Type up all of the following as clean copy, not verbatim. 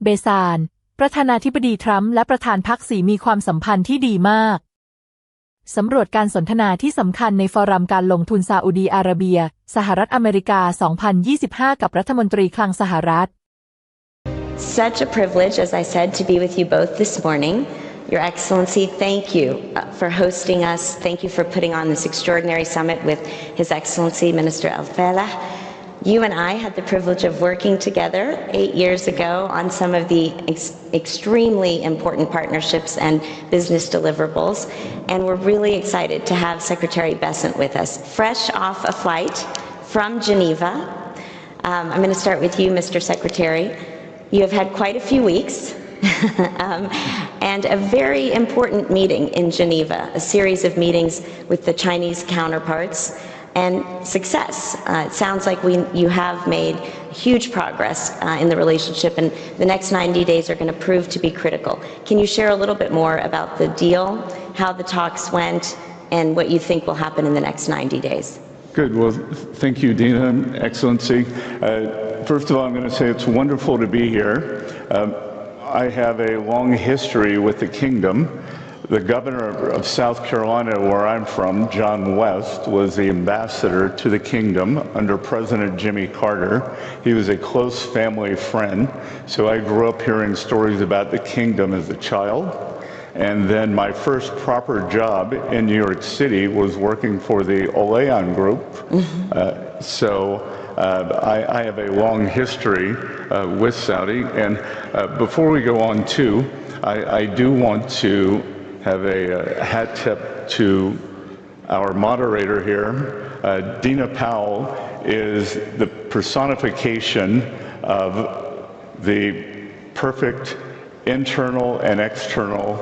เบซานประธานาธิบดีทรัมป์และประธานพรรคสีมีความสัมพันธ์ที่ดีมากสำรวจการสนทนาที่สำคัญในฟอรัมการลงทุนซาอุดีอาระเบียสหรัฐอเมริกา 2025 กับรัฐมนตรีคลังสหรัฐ Such a privilege, as I said, to be with you both this morning. Your Excellency, thank you for hosting us. Thank you for putting on this extraordinary summit with His Excellency Minister Al-Faleh. You and I had the privilege of working together 8 years ago on some of the extremely important partnerships and business deliverables, and we're really excited to have Secretary Bessent with us, fresh off a flight from Geneva. I'm going to start with you, Mr. Secretary. You have had quite a few weeks and a very important meeting in Geneva, a series of meetings with the Chinese counterparts. And success. It sounds like you have made huge progress in the relationship, and the next 90 days are going to prove to be critical. Can you share a little bit more about the deal, how the talks went, and what you think will happen in the next 90 days? Good. Well, thank you, Dina, Excellency. First of all, I'm going to say it's wonderful to be here. I have a long history with the kingdom. The governor of South Carolina, where I'm from, John West, was the ambassador to the kingdom under President Jimmy Carter. He was a close family friend, so I grew up hearing stories about the kingdom as a child. And then my first proper job in New York City was working for the Oleon Group. I have a long history with Saudi. And before we go on too, I do want to have a hat tip to our moderator here. Dina Powell is the personification of the perfect internal and external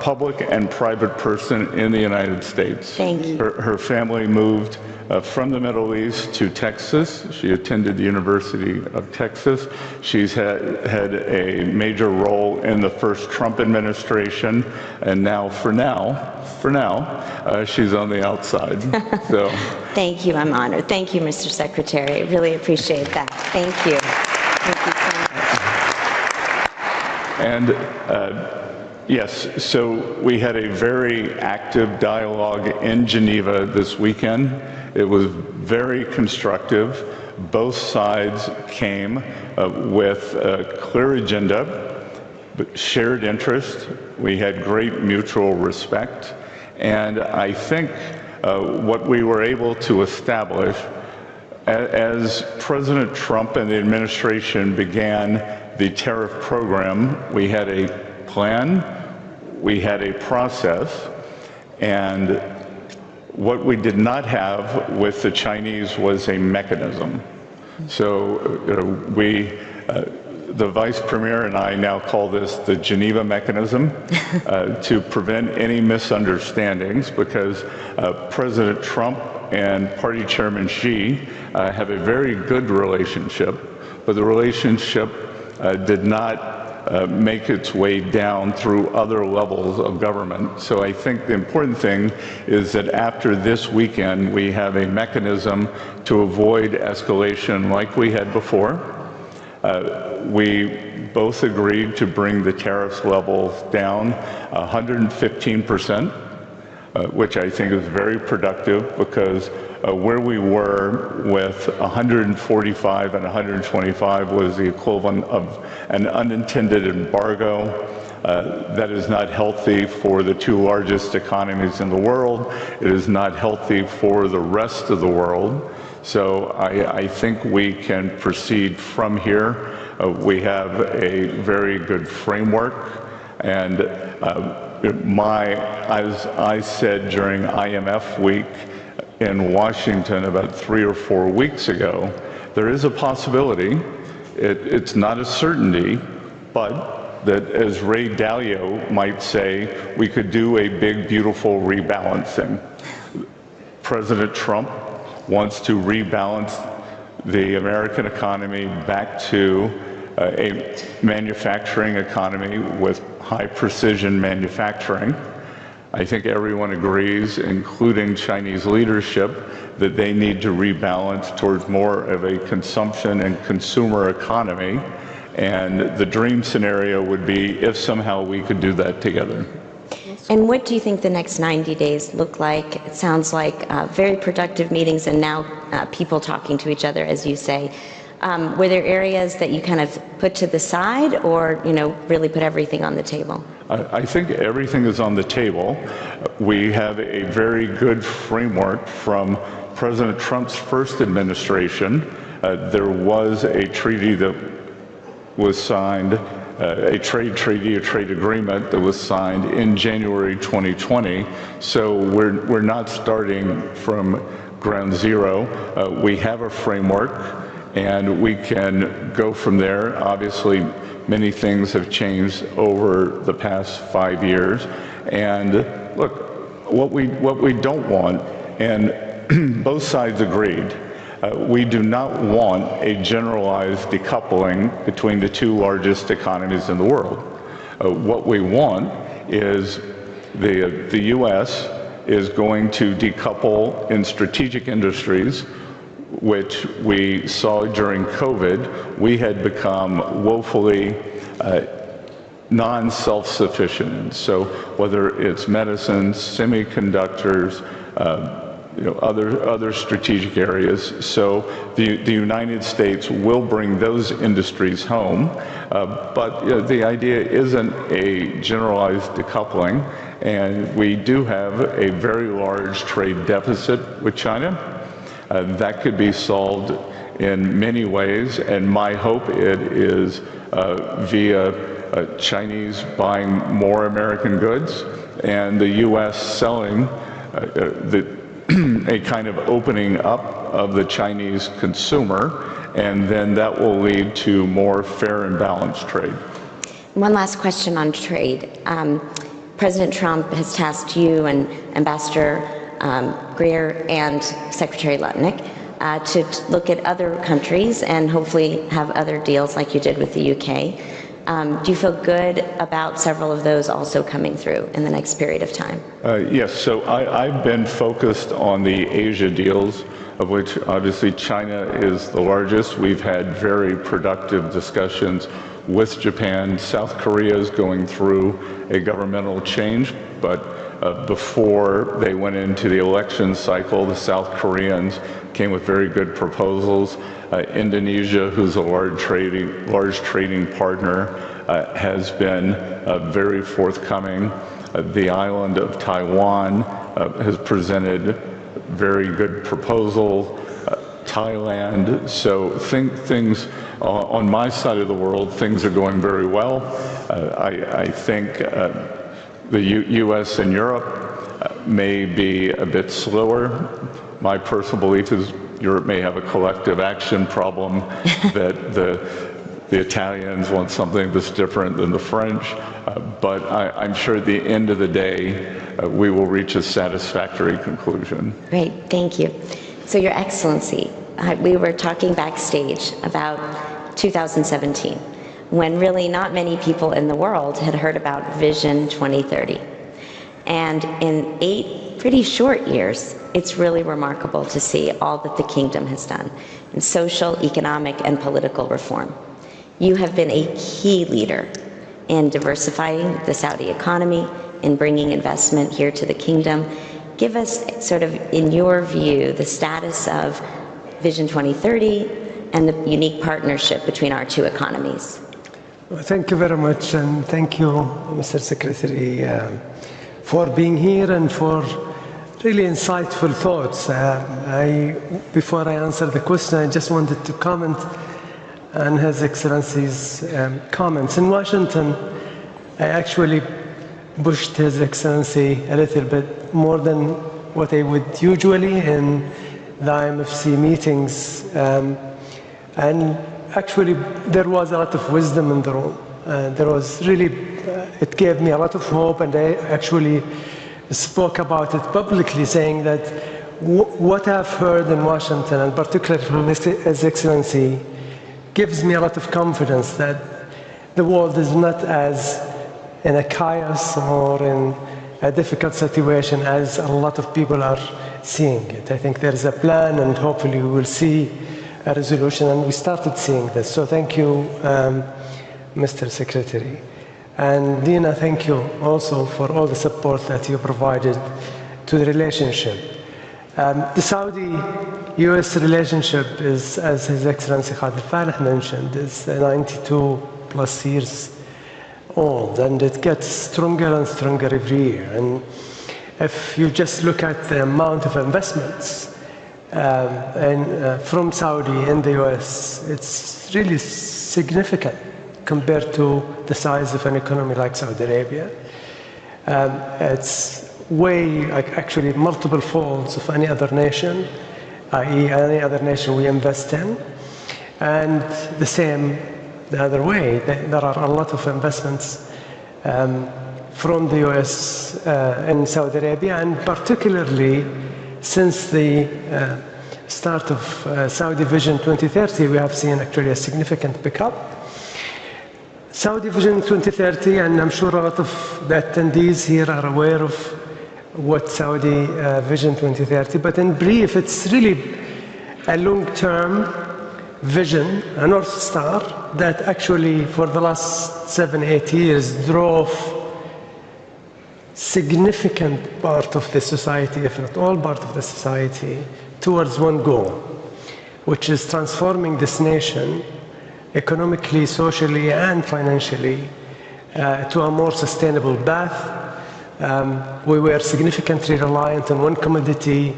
public and private person in the United States. Thank you. Her family moved from the Middle East to Texas. She attended the University of Texas. She's had a major role in the first Trump administration, and for now, she's on the outside. So, thank you. I'm honored. Thank you, Mr. Secretary. I really appreciate that. Thank you. Thank you so much. And yes, so we had a very active dialogue in Geneva this weekend. It was very constructive. Both sides came with a clear agenda, but shared interest. We had great mutual respect. And I think what we were able to establish as President Trump and the administration began the tariff program, we had a plan, we had a process, and what we did not have with the Chinese was a mechanism. So the Vice Premier and I now call this the Geneva mechanism to prevent any misunderstandings, because President Trump and Party Chairman Xi have a very good relationship, but the relationship did not make its way down through other levels of government. So I think the important thing is that after this weekend, we have a mechanism to avoid escalation like we had before. We both agreed to bring the tariffs levels down 115%, which I think is very productive, because where we were with 145 and 125 was the equivalent of an unintended embargo that is not healthy for the two largest economies in the world. It is not healthy for the rest of the world. So I think we can proceed from here. We have a very good framework, and as I said during IMF week in Washington about 3 or 4 weeks ago, there is a possibility, it's not a certainty, but that, as Ray Dalio might say, we could do a big, beautiful rebalancing. President Trump wants to rebalance the American economy back to a manufacturing economy with high precision manufacturing. I think everyone agrees, including Chinese leadership, that they need to rebalance towards more of a consumption and consumer economy. And the dream scenario would be if somehow we could do that together. And what do you think the next 90 days look like? It sounds like very productive meetings and now people talking to each other, as you say. Were there areas that you kind of put to the side or, really put everything on the table? I think everything is on the table. We have a very good framework from President Trump's first administration. There was a treaty that was signed, a trade treaty, a trade agreement that was signed in January 2020. So we're not starting from ground zero. We have a framework and we can go from there. Obviously, many things have changed over the past 5 years. And look, what we don't want, and both sides agreed, we do not want a generalized decoupling between the two largest economies in the world. What we want is the U.S. is going to decouple in strategic industries, which we saw during COVID. We had become woefully non-self-sufficient. So whether it's medicines, semiconductors, other strategic areas. So the United States will bring those industries home, but the idea isn't a generalized decoupling, and we do have a very large trade deficit with China. That could be solved in many ways, and my hope it is via Chinese buying more American goods and the U.S. selling a kind of opening up of the Chinese consumer, and then that will lead to more fair and balanced trade. One last question on trade. President Trump has tasked you and Ambassador Greer and Secretary Lutnick to look at other countries and hopefully have other deals like you did with the UK. Do you feel good about several of those also coming through in the next period of time? Yes, so I've been focused on the Asia deals, of which obviously China is the largest. We've had very productive discussions with Japan. South Korea is going through a governmental change, but before they went into the election cycle, the South Koreans came with very good proposals. Indonesia, who's a large trading partner, has been very forthcoming. The island of Taiwan has presented very good proposal. Thailand. So things on my side of the world, things are going very well. I think the U.S. and Europe may be a bit slower. My personal belief is Europe may have a collective action problem, that the Italians want something that's different than the French, but I'm sure at the end of the day, we will reach a satisfactory conclusion. Great, thank you. So, Your Excellency, we were talking backstage about 2017, when really not many people in the world had heard about Vision 2030. And in 8 pretty short years, it's really remarkable to see all that the kingdom has done in social, economic, and political reform. You have been a key leader in diversifying the Saudi economy, in bringing investment here to the kingdom. Give us sort of, in your view, the status of Vision 2030 and the unique partnership between our two economies. Well, thank you very much, and thank you, Mr. Secretary, for being here and for really insightful thoughts. Before I answer the question, I just wanted to comment on His Excellency's comments. In Washington, I actually pushed His Excellency a little bit more than what I would usually in the IMFC meetings. And actually, there was a lot of wisdom in the room. There was really, it gave me a lot of hope, and I actually spoke about it publicly, saying that what I've heard in Washington, and particularly from His Excellency, gives me a lot of confidence that the world is not as in a chaos or in a difficult situation as a lot of people are seeing it. I think there is a plan, and hopefully we will see a resolution, and we started seeing this. So thank you Mr. Secretary. And Dina, thank you also for all the support that you provided to the relationship. The Saudi-US relationship is, as His Excellency Khalid Falah mentioned, is 92 plus years old, and it gets stronger and stronger every year. And if you just look at the amount of investments from Saudi in the US, it's really significant compared to the size of an economy like Saudi Arabia. It's way, actually multiple folds of any other nation, i.e. any other nation we invest in. And the same the other way. There are a lot of investments from the US in Saudi Arabia, and particularly since the start of Saudi Vision 2030, we have seen actually a significant pickup. Saudi Vision 2030, and I'm sure a lot of the attendees here are aware of what Saudi Vision 2030, but in brief, it's really a long-term vision, a North Star, that actually for the last 7-8 years drove significant part of the society, if not all part of the society, towards one goal, which is transforming this nation economically, socially, and financially to a more sustainable path. We were significantly reliant on one commodity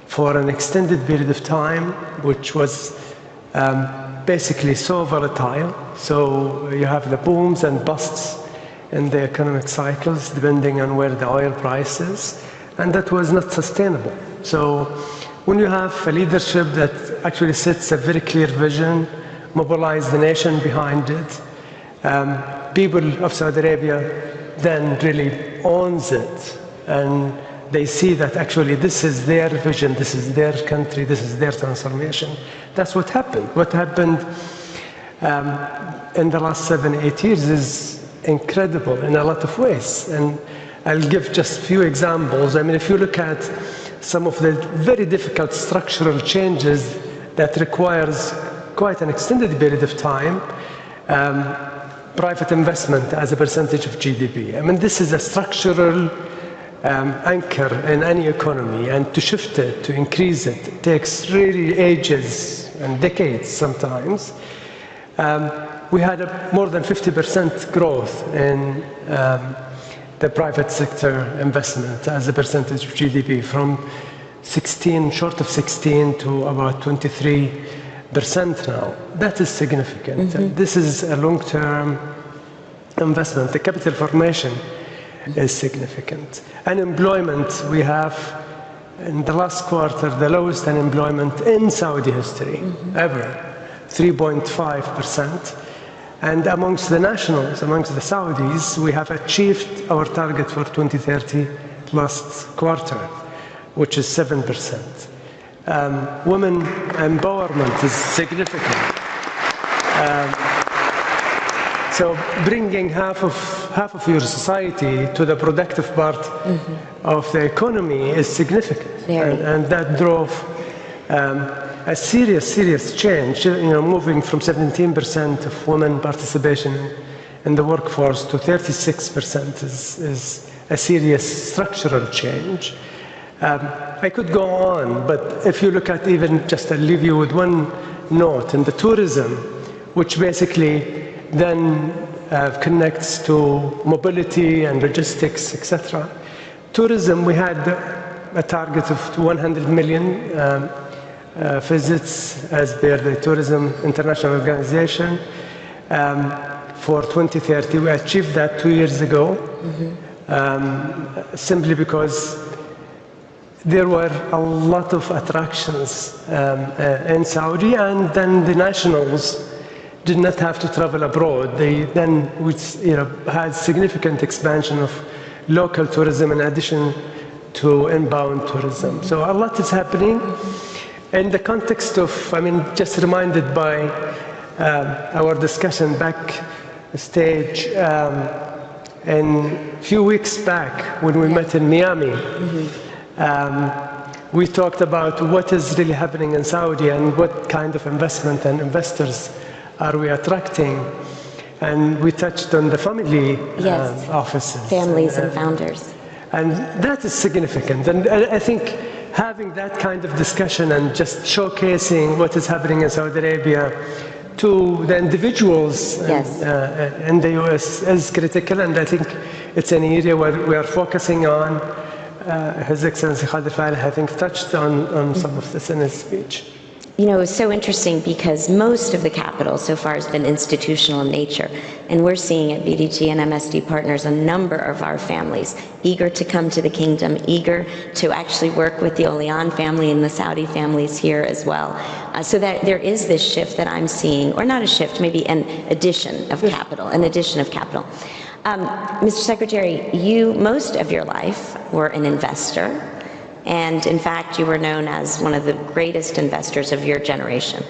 for an extended period of time, which was basically so volatile. So you have the booms and busts in the economic cycles depending on where the oil price is, and that was not sustainable. So when you have a leadership that actually sets a very clear vision, mobilize the nation behind it, people of Saudi Arabia then really owns it, and they see that actually this is their vision, this is their country, this is their transformation. That's what happened. What happened in the last 7-8 years is incredible in a lot of ways, and I'll give just a few examples. I mean, if you look at some of the very difficult structural changes that requires quite an extended period of time, private investment as a percentage of GDP. I mean, this is a structural anchor in any economy, and to shift it, to increase it, takes really ages and decades sometimes. We had more than 50% growth in the private sector investment as a percentage of GDP, from 16, short of 16 to about 23% now. That is significant. And this is a long-term investment. The capital formation is significant. Unemployment, we have in the last quarter the lowest unemployment in Saudi history ever, 3.5%. And amongst the nationals, amongst the Saudis, we have achieved our target for 2030 last quarter, which is 7%. Women empowerment is significant. So bringing half of your society to the productive part of the economy is significant, and that drove a serious change. You know, moving from 17% of women participation in the workforce to 36% is a serious structural change. I could go on, but if you look at even, just I'll leave you with one note, in the tourism, which basically then connects to mobility and logistics, etc. Tourism, we had a target of 100 million visits as per the Tourism International Organization for 2030. We achieved that 2 years ago, simply because there were a lot of attractions in Saudi, and then the nationals did not have to travel abroad. They then had significant expansion of local tourism in addition to inbound tourism. So a lot is happening. In the context of, I mean, just reminded by our discussion backstage a few weeks back when we met in Miami, we talked about what is really happening in Saudi and what kind of investment and investors are we attracting. And we touched on the family Yes. offices. Families and founders. And that is significant. And I think having that kind of discussion and just showcasing what is happening in Saudi Arabia to the individuals Yes. in the US is critical. And I think it's an area where we are focusing on. His Excellency Khalid Al, I think, touched on some of this in his speech. You know, it's so interesting because most of the capital so far has been institutional in nature. And we're seeing at BDG and MSD Partners a number of our families eager to come to the kingdom, eager to actually work with the Olian family and the Saudi families here as well. So that there is this shift that I'm seeing, or not a shift, maybe an addition of capital, Mr. Secretary, you, most of your life, were an investor. And in fact, you were known as one of the greatest investors of your generation.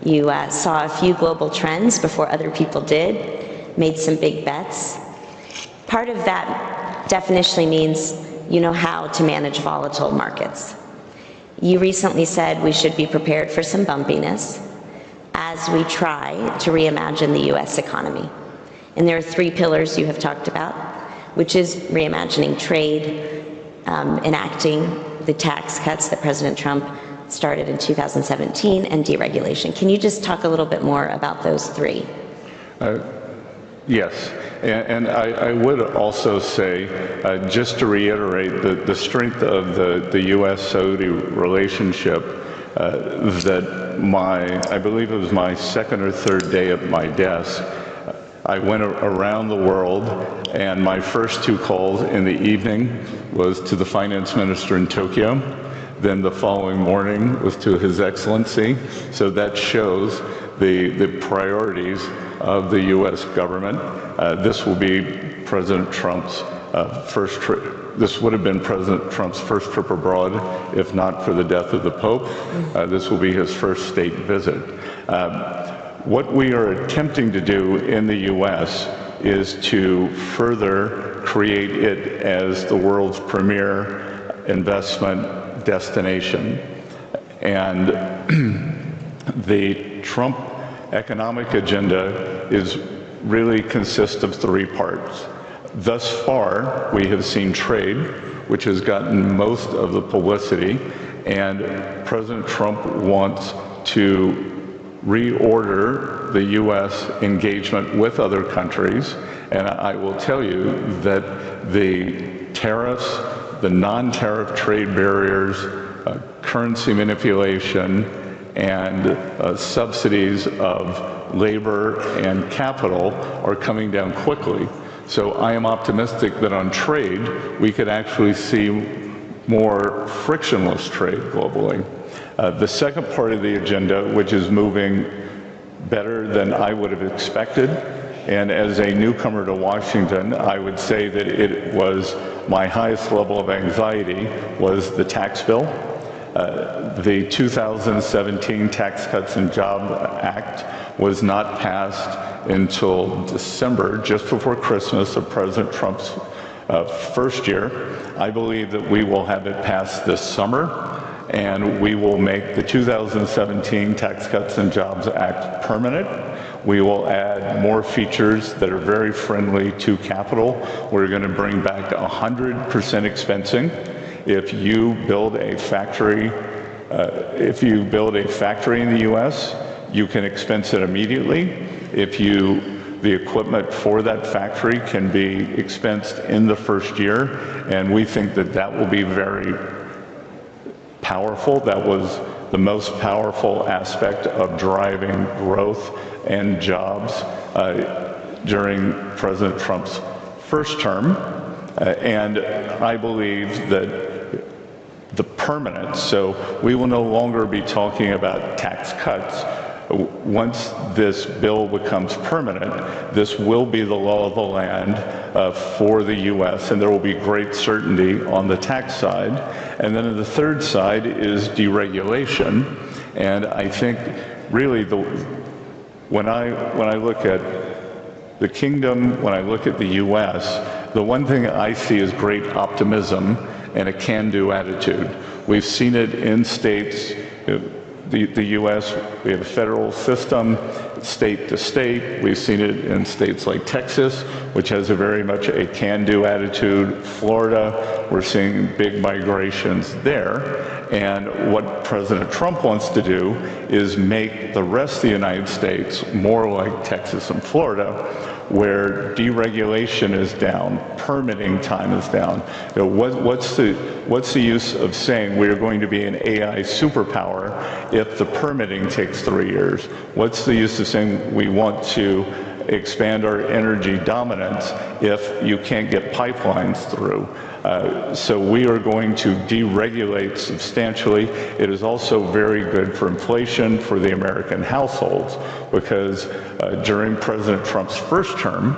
You saw a few global trends before other people did, made some big bets. Part of that definitionally means you know how to manage volatile markets. You recently said we should be prepared for some bumpiness as we try to reimagine the US economy. And there are three pillars you have talked about, which is reimagining trade, enacting the tax cuts that President Trump started in 2017, and deregulation. Can you just talk a little bit more about those three? Yes, and I would also say, just to reiterate, the strength of the U.S.-Saudi relationship, that I believe it was my second or third day at my desk, I went around the world, and my first two calls in the evening was to the finance minister in Tokyo. Then the following morning was to His Excellency. So that shows the priorities of the U.S. government. This will be President Trump's first trip. This would have been President Trump's first trip abroad, if not for the death of the Pope. This will be his first state visit. What we are attempting to do in the U.S. is to further create it as the world's premier investment destination. And the Trump economic agenda really consists of three parts. Thus far, we have seen trade, which has gotten most of the publicity, and President Trump wants to reorder the U.S. engagement with other countries, and I will tell you that the tariffs, the non-tariff trade barriers, currency manipulation, and subsidies of labor and capital are coming down quickly. So I am optimistic that on trade, we could actually see more frictionless trade globally. The second part of the agenda, which is moving better than I would have expected, and as a newcomer to Washington, I would say that it was my highest level of anxiety, was the tax bill. The 2017 Tax Cuts and Jobs Act was not passed until December, just before Christmas of President Trump's first year. I believe that we will have it passed this summer, and we will make the 2017 Tax Cuts and Jobs Act permanent. We will add more features that are very friendly to capital. We're going to bring back 100% expensing. If you build a factory in the U.S., you can expense it immediately. The equipment for that factory can be expensed in the first year, and we think that that will be very powerful. That was the most powerful aspect of driving growth and jobs during President Trump's first term. And I believe that the permanence, so we will no longer be talking about tax cuts. Once this bill becomes permanent, this will be the law of the land for the U.S., and there will be great certainty on the tax side. And then the third side is deregulation. And I think really when I look at the kingdom, when I look at the U.S., the one thing I see is great optimism and a can-do attitude. We've seen it in states. The U.S., we have a federal system. state to state. We've seen it in states like Texas, which has a very much a can-do attitude. Florida, we're seeing big migrations there. And what President Trump wants to do is make the rest of the United States more like Texas and Florida, where deregulation is down, permitting time is down. You know, what's the use of saying we are going to be an AI superpower if the permitting takes 3 years? What's the use of saying we want to expand our energy dominance if you can't get pipelines through? So we are going to deregulate substantially. It is also very good for inflation for the American households because during President Trump's first term,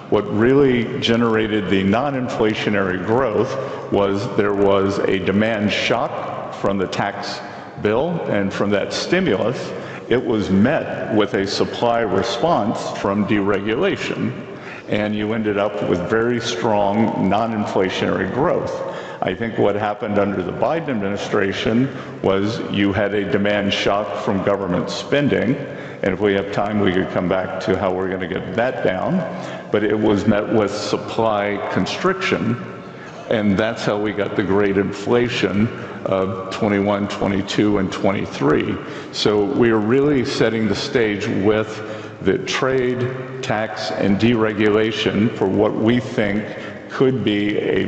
what really generated the non-inflationary growth was there was a demand shock from the tax bill and from that stimulus. It was met with a supply response from deregulation. And you ended up with very strong non-inflationary growth. I think what happened under the Biden administration was you had a demand shock from government spending, and if we have time we could come back to how we're going to get that down, but it was met with supply constriction, and that's how we got the great inflation of 21, 22, and 23. So we are really setting the stage with the trade, tax, and deregulation for what we think will be a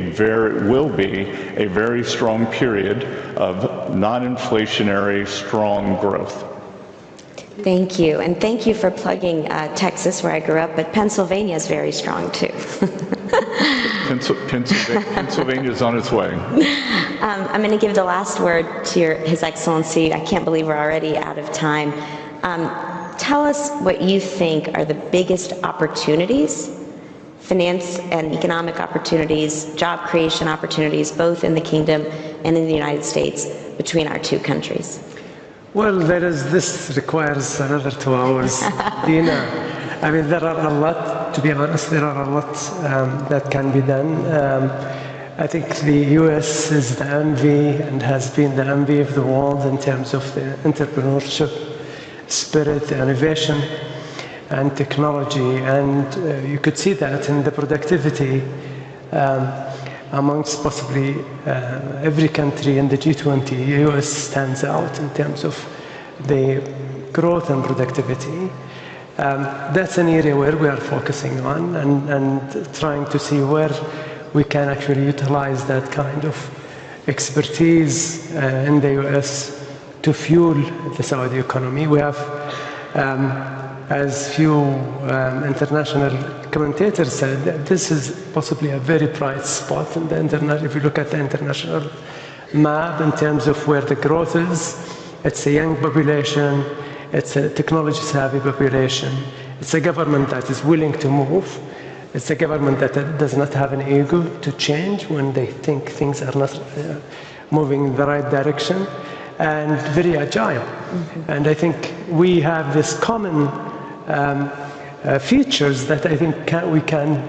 very strong period of non-inflationary strong growth. Thank you, and thank you for plugging Texas, where I grew up, but Pennsylvania is very strong too. Pennsylvania is on its way. I'm going to give the last word to His Excellency. I can't believe we're already out of time. Tell us what you think are the biggest opportunities, finance and economic opportunities, job creation opportunities, both in the Kingdom and in the United States between our two countries. Well, this requires another 2 hours, Dina. I mean, there are a lot, to be honest, there are a lot that can be done. I think the U.S. is the envy and has been the envy of the world in terms of the entrepreneurship spirit, innovation, and technology, and you could see that in the productivity amongst possibly every country in the G20. The US stands out in terms of the growth and productivity. That's an area where we are focusing on and trying to see where we can actually utilize that kind of expertise in the US to fuel the Saudi economy. We have, as few international commentators said, this is possibly a very bright spot in the if you look at the international map in terms of where the growth is. It's a young population, it's a technology-savvy population, it's a government that is willing to move, it's a government that does not have an ego to change when they think things are not moving in the right direction, and very agile. And I think we have this common features that I think we can,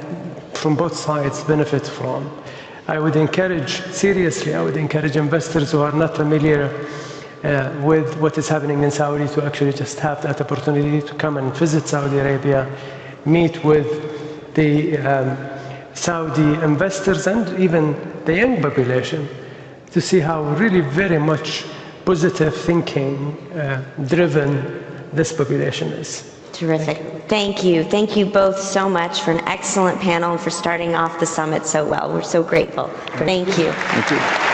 from both sides, benefit from. I would encourage, seriously, I would encourage investors who are not familiar with what is happening in Saudi to actually just have that opportunity to come and visit Saudi Arabia, meet with the Saudi investors and even the young population to see how really very much positive thinking driven this population is. Terrific. Thank you. Thank you both so much for an excellent panel and for starting off the summit so well. We're so grateful. Thank you. Thank you.